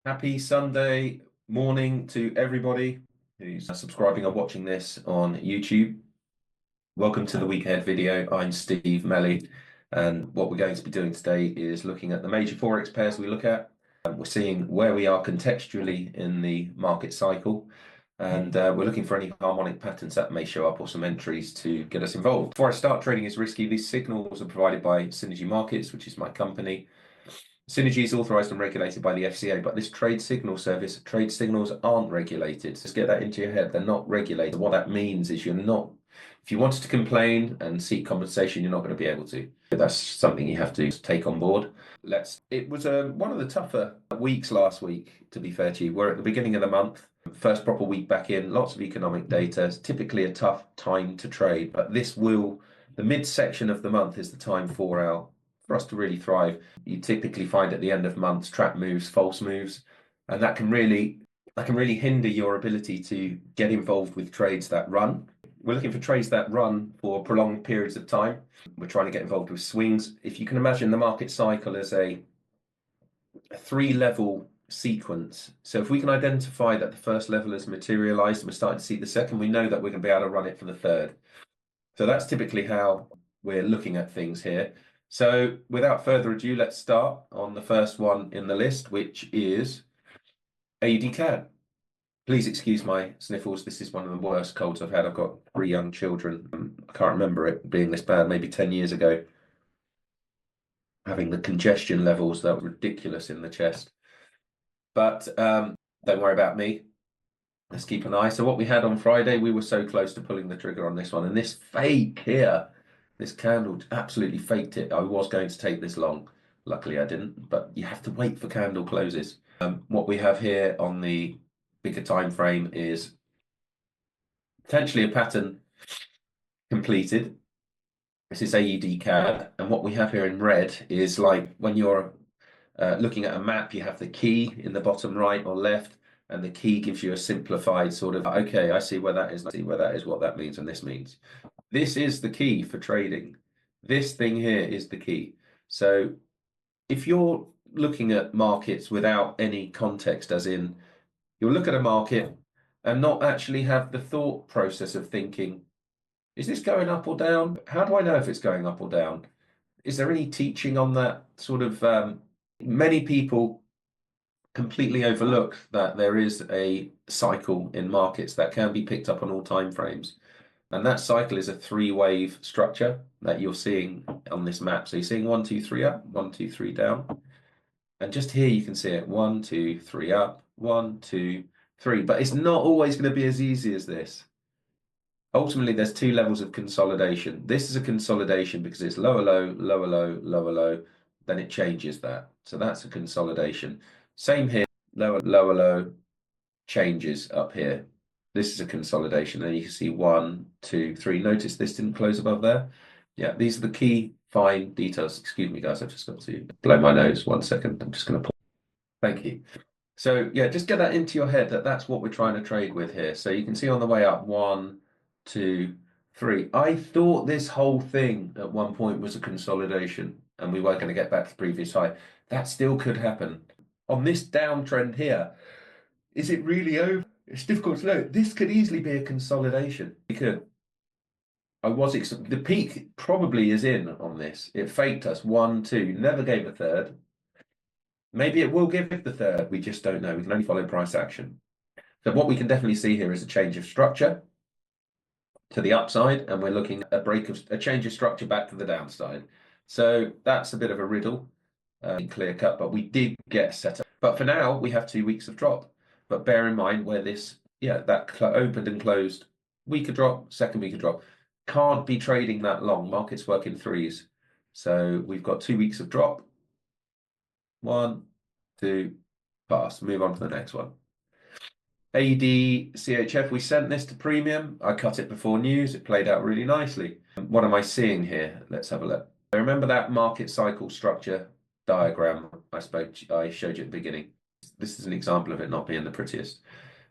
Happy Sunday morning to everybody who's subscribing or watching this on YouTube. Welcome to the week ahead video. I'm Steve Meli, and what we're going to be doing today is looking at the major forex pairs we look at. We're seeing where we are contextually in the market cycle, and we're looking for any harmonic patterns that may show up or some entries to get us involved. Before I start, trading is risky. These signals are provided by Synergy Markets, which is my company. Synergy is authorized and regulated by the FCA, but this trade signal service, trade signals aren't regulated. Just get that into your head. They're not regulated. What that means is if you wanted to complain and seek compensation, you're not going to be able to. That's something you have to take on board. It was one of the tougher weeks last week, to be fair to you. We're at the beginning of the month, first proper week back in, lots of economic data. It's typically a tough time to trade, but the midsection of the month is the time for us to really thrive. You typically find at the end of months trap moves, false moves, and that can really hinder your ability to get involved with trades that run. We're looking for trades that run for prolonged periods of time. We're trying to get involved with swings. If you can imagine the market cycle as a three-level sequence. So if we can identify that the first level is materialized and we're starting to see the second, we know that we're going to be able to run it for the third. So that's typically how we're looking at things here. So without further ado, let's start on the first one in the list, which is AUD CAD. Please excuse my sniffles. This is one of the worst colds I've had. I've got 3 young children. I can't remember it being this bad, maybe 10 years ago. Having the congestion levels that were ridiculous in the chest. But don't worry about me. Let's keep an eye. So what we had on Friday, we were so close to pulling the trigger on this one. And this fake here, this candle absolutely faked it. I was going to take this long. Luckily I didn't, but you have to wait for candle closes. What we have here on the bigger time frame is potentially a pattern completed. This is AUD CAD, and what we have here in red is like when you're looking at a map, you have the key in the bottom right or left, and the key gives you a simplified sort of, okay, I see where that is, I see where that is, what that means, and this means. This is the key for trading. This thing here is the key. So if you're looking at markets without any context, as in you'll look at a market and not actually have the thought process of thinking, is this going up or down? How do I know if it's going up or down? Is there any teaching on that sort of many people completely overlook that there is a cycle in markets that can be picked up on all time frames. And that cycle is a 3-wave structure that you're seeing on this map. So you're seeing 1, 2, 3 up, 1, 2, 3 down. And just here you can see it 1, 2, 3 up, 1, 2, 3. But it's not always going to be as easy as this. Ultimately, there's 2 levels of consolidation. This is a consolidation because it's lower low, lower low, lower low. Then it changes that. So that's a consolidation. Same here, lower, lower low, changes up here. This is a consolidation. And you can see 1, 2, 3. Notice this didn't close above there. Yeah, these are the key fine details. Excuse me, guys. I've just got to blow my nose. 1 second. I'm just going to pull. Thank you. So yeah, just get that into your head that that's what we're trying to trade with here. So you can see on the way up, 1, 2, 3. I thought this whole thing at one point was a consolidation and we weren't going to get back to the previous high. That still could happen. On this downtrend here, is it really over? It's difficult to know. This could easily be a consolidation. The peak probably is in on this. It faked us 1, 2, never gave a third. Maybe it will give the third. We just don't know. We can only follow price action. So what we can definitely see here is a change of structure to the upside, and we're looking at a change of structure back to the downside. So that's a bit of a riddle, clear cut, but we did get set up. But for now, we have 2 weeks of drop. But bear in mind where that opened and closed, week of drop, second week of drop. Can't be trading that long. Markets work in threes. So we've got 2 weeks of drop. 1, 2, pass. Move on to the next one. AD CHF, we sent this to premium. I cut it before news. It played out really nicely. What am I seeing here? Let's have a look. Remember that market cycle structure diagram I showed you at the beginning? This is an example of it not being the prettiest.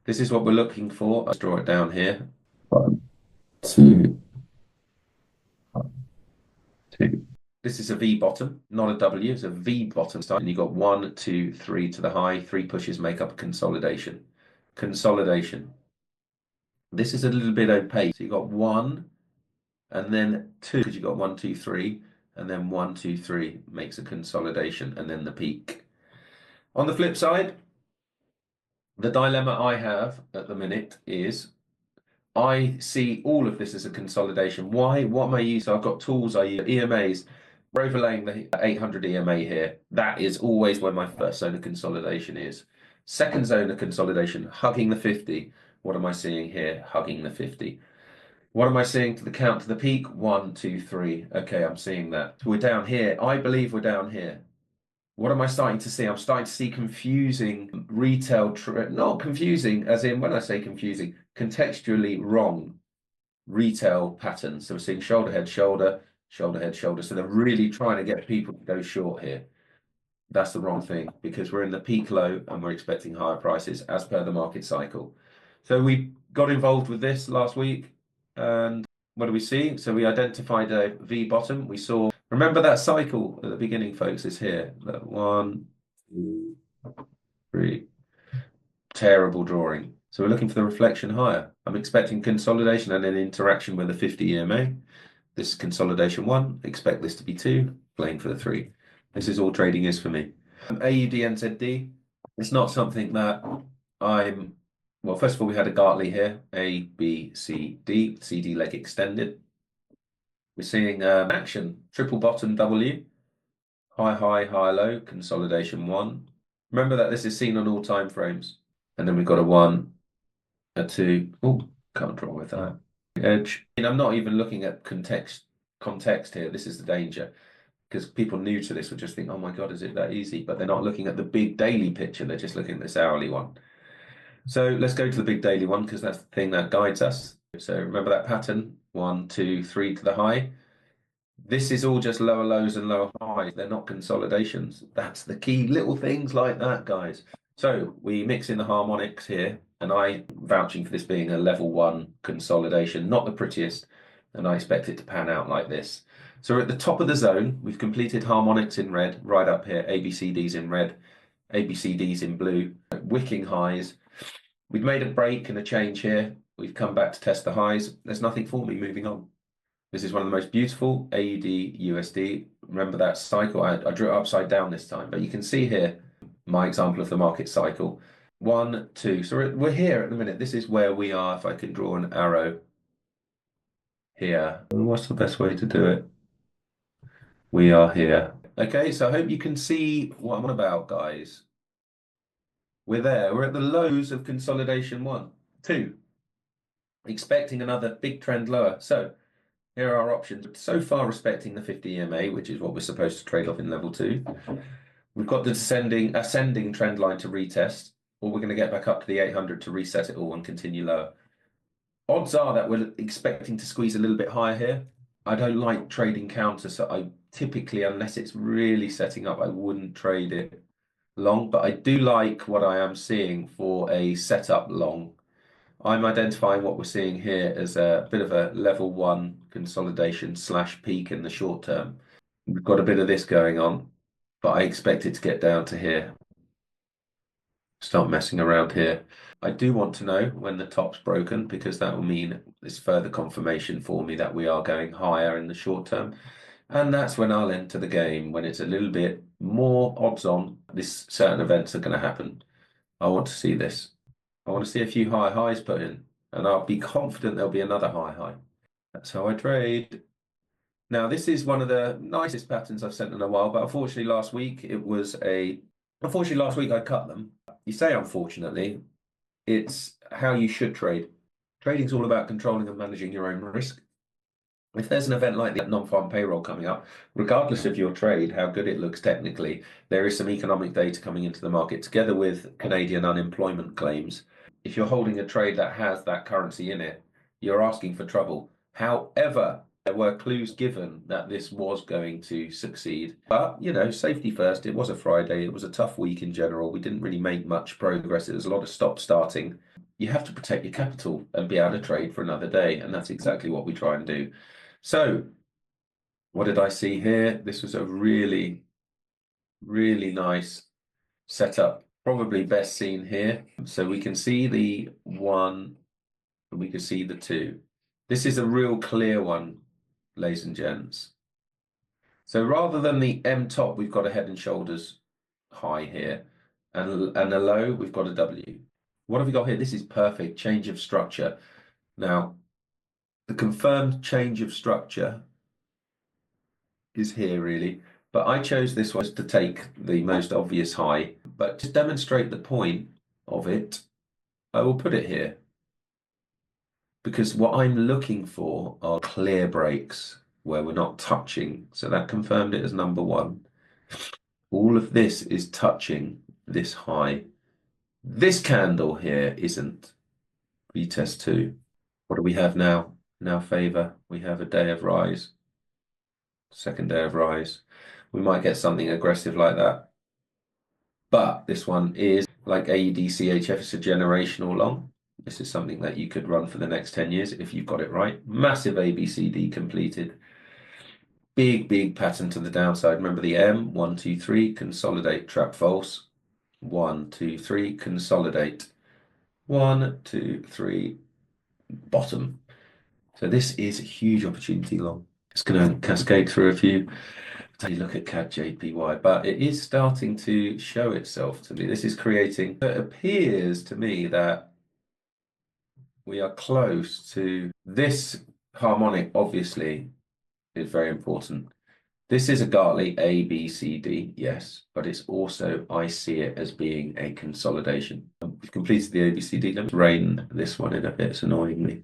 This is what we're looking for. Let's draw it down here. 1, 2, 1, 2. This is a V bottom, not a W. It's a V bottom style. And you've got 1, 2, 3 to the high. 3 pushes make up a consolidation. Consolidation. This is a little bit opaque. So you've got 1 and then 2, because you've got 1, 2, 3, and then 1, 2, 3 makes a consolidation, and then the peak. On the flip side, the dilemma I have at the minute is I see all of this as a consolidation. Why? What am I using? So I've got tools, I use EMAs. We're overlaying the 800 EMA here. That is always where my first zone of consolidation is. Second zone of consolidation, hugging the 50. What am I seeing here? Hugging the 50. What am I seeing to the count to the peak? 1, 2, 3. Okay, I'm seeing that. We're down here. I believe we're down here. What am I starting to see? I'm starting to see confusing retail, not confusing, as in when I say confusing, contextually wrong retail patterns. So we're seeing shoulder, head, shoulder, shoulder, head, shoulder. So they're really trying to get people to go short here. That's the wrong thing because we're in the peak low and we're expecting higher prices as per the market cycle. So we got involved with this last week. And what do we see? So we identified a V bottom. We saw, remember that cycle at the beginning, folks, is here. 1, 2, 3. Terrible drawing. So we're looking for the reflection higher. I'm expecting consolidation and an interaction with the 50 EMA. This is consolidation 1. Expect this to be 2. Playing for the 3. This is all trading is for me. AUD NZD. It's not something that I'm. Well, first of all, we had a Gartley here. A, B, C, D. CD leg extended. We're seeing action. Triple bottom W. High, high, high, low. Consolidation 1. Remember that this is seen on all time frames. And then we've got a 1, a 2. Oh, can't draw with that. Edge. And I'm not even looking at context here. This is the danger. Because people new to this would just think, oh my God, is it that easy? But they're not looking at the big daily picture. They're just looking at this hourly one. So let's go to the big daily one because that's the thing that guides us. So remember that pattern, 1, 2, 3 to the high. This is all just lower lows and lower highs. They're not consolidations. That's the key, little things like that, guys. So we mix in the harmonics here, and I'm vouching for this being a level 1 consolidation, not the prettiest, and I expect it to pan out like this. So we're at the top of the zone. We've completed harmonics in red, right up here, ABCDs in red, ABCDs in blue, wicking highs. We've made a break and a change here. We've come back to test the highs. There's nothing for me moving on. This is one of the most beautiful AUD USD. Remember that cycle? I drew it upside down this time, but you can see here my example of the market cycle. 1, 2. So we're here at the minute. This is where we are. If I can draw an arrow here. What's the best way to do it? We are here. Okay, so I hope you can see what I'm on about, guys. We're there. We're at the lows of consolidation 1, 2. Expecting another big trend lower. So here are our options. So far respecting the 50 EMA, which is what we're supposed to trade off in level 2. We've got the ascending trend line to retest, or we're going to get back up to the 800 to reset it all and continue lower. Odds are that we're expecting to squeeze a little bit higher here. I don't like trading counters, so I typically, unless it's really setting up, I wouldn't trade it long, but I do like what I am seeing for a setup long. I'm identifying what we're seeing here as a bit of a level 1 consolidation / peak in the short term. We've got a bit of this going on, but I expect it to get down to here. Start messing around here. I do want to know when the top's broken because that will mean this further confirmation for me that we are going higher in the short term. And that's when I'll enter the game, when it's a little bit more odds on this certain events are going to happen. I want to see this. I want to see a few high highs put in, and I'll be confident there'll be another high. That's how I trade. Now, this is one of the nicest patterns I've sent in a while, but unfortunately last week I cut them. You say unfortunately, it's how you should trade. Trading's all about controlling and managing your own risk. If there's an event like the non-farm payroll coming up, regardless of your trade, how good it looks technically, there is some economic data coming into the market together with Canadian unemployment claims. If you're holding a trade that has that currency in it, you're asking for trouble. However, there were clues given that this was going to succeed. But, safety first. It was a Friday. It was a tough week in general. We didn't really make much progress. There was a lot of stop starting. You have to protect your capital and be able to trade for another day. And that's exactly what we try and do. So What did I see here? This was a really, really nice setup. Probably best seen here. So we can see the 1 and we can see the 2. This is a real clear one, ladies and gents. So rather than the M top, we've got a head and shoulders high here, and a low, we've got a W. What have we got here? This is perfect change of structure. Now, the confirmed change of structure is here really, but I chose this one to take the most obvious high. But to demonstrate the point of it, I will put it here. Because what I'm looking for are clear breaks where we're not touching. So that confirmed it as number 1. All of this is touching this high. This candle here isn't. Retest 2. What do we have now? In our favor, we have a day of rise. Second day of rise. We might get something aggressive like that. But this one is like AEDCHF, it's a generational long. This is something that you could run for the next 10 years if you've got it right. Massive ABCD completed. Big, big pattern to the downside. Remember the M, 1, 2, 3, consolidate, trap false. 1, 2, 3, consolidate. 1, 2, 3, bottom. So this is a huge opportunity long. It's going to cascade through a few. Take a look at CAD JPY, but it is starting to show itself to me. This is creating, it appears to me that we are close to this harmonic, obviously, is very important. This is a Gartley A, B, C, D, yes, but it's also, I see it as being a consolidation. We've completed the ABCD. Let me rein this one in a bit, it's annoying me.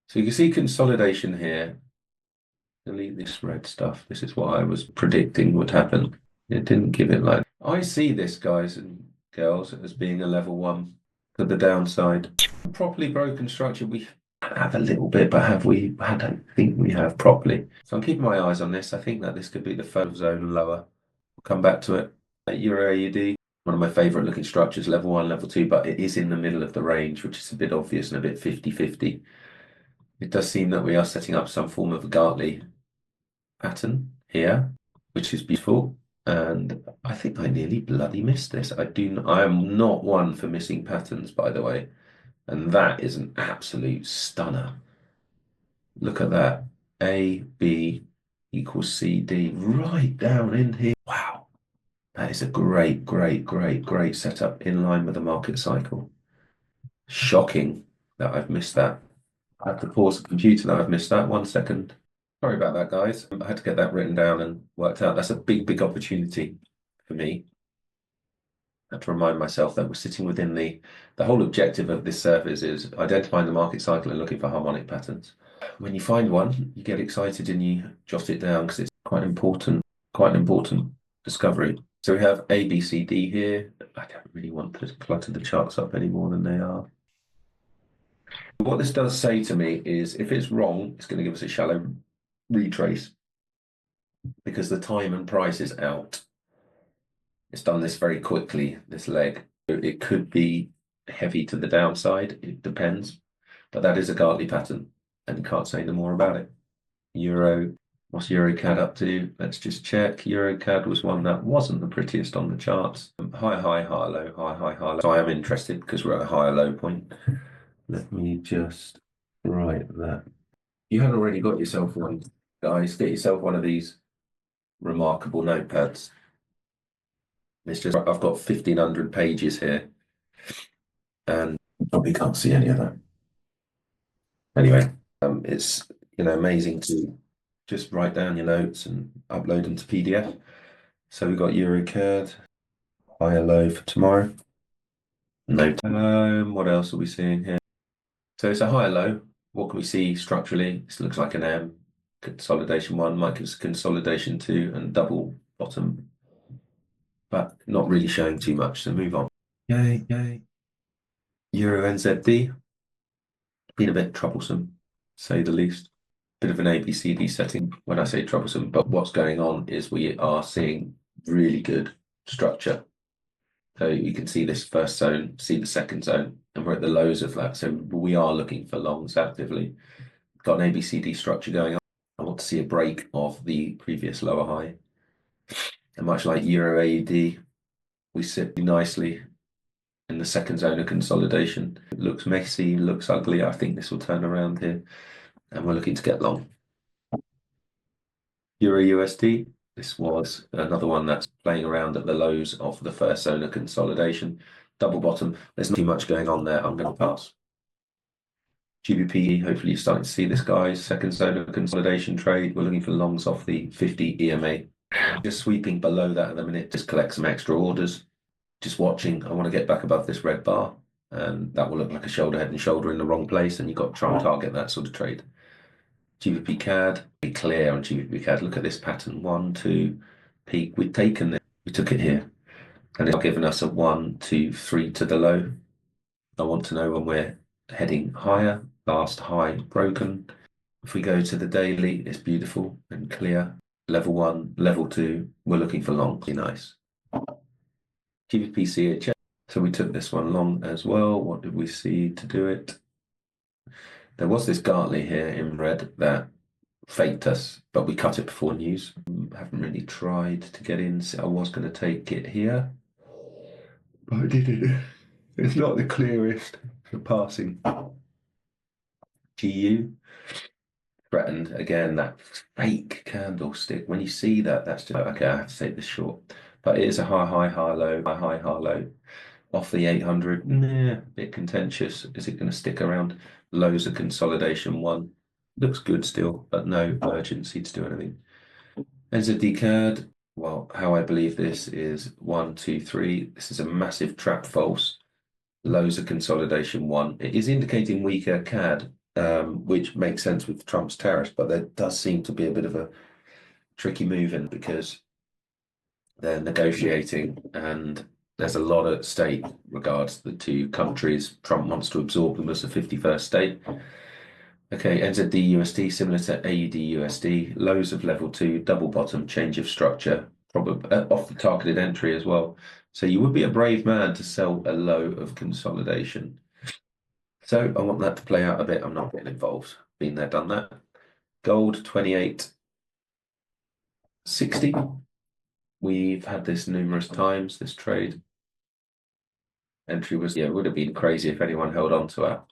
So you can see consolidation here. Delete this red stuff. This is what I was predicting would happen. It didn't give it like. I see this, guys and girls, as being a level 1 to the downside. Properly broken structure, we have a little bit, but have we? I don't think we have properly. So I'm keeping my eyes on this. I think that this could be the first zone lower. We'll come back to it. Euro AUD, one of my favorite looking structures, level 1, level 2, but it is in the middle of the range, which is a bit obvious and a bit 50-50. It does seem that we are setting up some form of a Gartley pattern here, which is beautiful. And I think I nearly bloody missed this. I am not one for missing patterns, by the way. And that is an absolute stunner. Look at that. A, B equals C, D, right down in here. Wow. That is a great, great, great, great setup in line with the market cycle. Shocking that I've missed that. I have to pause the computer now. I've missed that. 1 second. Sorry about that, guys. I had to get that written down and worked out. That's a big, big opportunity for me. I have to remind myself that we're sitting within the whole objective of this service is identifying the market cycle and looking for harmonic patterns. When you find one, you get excited and you jot it down because it's quite an important discovery. So we have A, B, C, D here. I don't really want to clutter the charts up any more than they are. What this does say to me is if it's wrong, it's going to give us a shallow retrace because the time and price is out. It's done this very quickly, this leg. It could be heavy to the downside, it depends. But that is a Gartley pattern, and you can't say no more about it. Euro, what's EuroCAD up to? Let's just check. EuroCAD was one that wasn't the prettiest on the charts. High, high, high, low, high, high, high, low. So I am interested because we're at a higher low point. Let me just write that. You haven't already got yourself one, guys. Get yourself one of these remarkable notepads. It's just, I've got 1,500 pages here and you probably can't see any of that. Anyway, it's amazing to just write down your notes and upload them to PDF. So we've got EuroCAD, high or low for tomorrow. Note. What else are we seeing here? So it's a high or low. What can we see structurally? This looks like an M. Consolidation 1, might give us consolidation 2, and double bottom. But not really showing too much, so move on. Yay, yay. Euro NZD, been a bit troublesome, say the least. Bit of an ABCD setting when I say troublesome, but what's going on is we are seeing really good structure. So you can see this first zone, see the second zone, and we're at the lows of that. So we are looking for longs actively. Got an ABCD structure going on. I want to see a break of the previous lower high. And much like Euro AUD, we sit nicely in the second zone of consolidation. It looks messy, looks ugly. I think this will turn around here. And we're looking to get long. Euro USD, this was another one that's playing around at the lows of the first zone of consolidation. Double bottom. There's not too much going on there. I'm going to pass. GBP, hopefully you're starting to see this, guys. Second zone of consolidation trade. We're looking for longs off the 50 EMA. Just sweeping below that at the minute. Just collect some extra orders. Just watching. I want to get back above this red bar. And that will look like a shoulder, head and shoulder in the wrong place. And you've got to try and target that sort of trade. GBP CAD, be clear on GBP CAD. Look at this pattern. 1, 2, peak. We've taken this. We took it here. And it's given us a 1, 2, 3 to the low. I want to know when we're heading higher. Last high broken. If we go to the daily, it's beautiful and clear. Level 1, level 2, we're looking for long. Be nice. GBP CHF. So we took this one long as well. What did we see to do it? There was this Gartley here in red that faked us, but we cut it before news. Haven't really tried to get in. So I was going to take it here, but I didn't. It's not the clearest for passing. GU threatened again, that fake candlestick. When you see that, that's just okay. I have to take this short, but it is a high, high, high, low, high, high, high, low. Off the 800, a bit contentious. Is it going to stick around? Lows of consolidation 1. Looks good still, but no urgency to do anything. NZD CAD, well, how I believe this is 1, 2, 3. This is a massive trap false. Lows of consolidation 1. It is indicating weaker CAD, which makes sense with Trump's tariffs, but there does seem to be a bit of a tricky move in because they're negotiating and there's a lot at stake regards the two countries. Trump wants to absorb them as a 51st state. Okay, NZD USD similar to AUD USD, lows of level 2, double bottom, change of structure, probably off the targeted entry as well. So you would be a brave man to sell a low of consolidation. So I want that to play out a bit. I'm not getting involved. Been there, done that. Gold 28.60. We've had this numerous times, this trade. Entry was, it would have been crazy if anyone held on to that.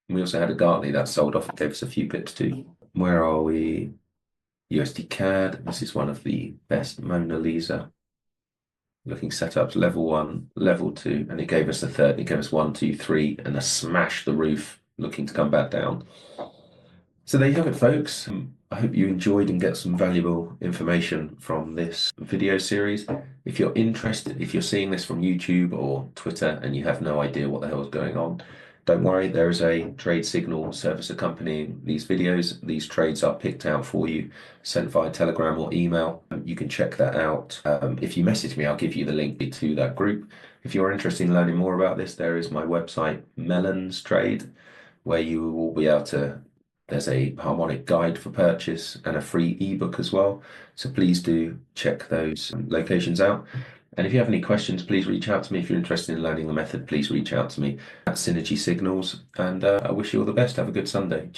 We also had a Gartley that sold off and gave us a few pips too. Where are we? USD CAD. This is one of the best Mona Lisa looking setups. Level 1, level 2, and it gave us a third. It gave us 1, 2, 3, and a smash the roof, looking to come back down. So there you have it, folks. I hope you enjoyed and get some valuable information from this video series. If you're interested, if you're seeing this from YouTube or Twitter and you have no idea what the hell is going on, don't worry, there is a trade signal service accompanying these videos. These trades are picked out for you, sent via Telegram or email. You can check that out. If you message me, I'll give you the link to that group. If you're interested in learning more about this, there is my website, Melon's Trade, where you will be able to, there's a harmonic guide for purchase and a free ebook as well. So please do check those locations out. And if you have any questions, please reach out to me. If you're interested in learning the method, please reach out to me at Synergy Signals. And I wish you all the best. Have a good Sunday.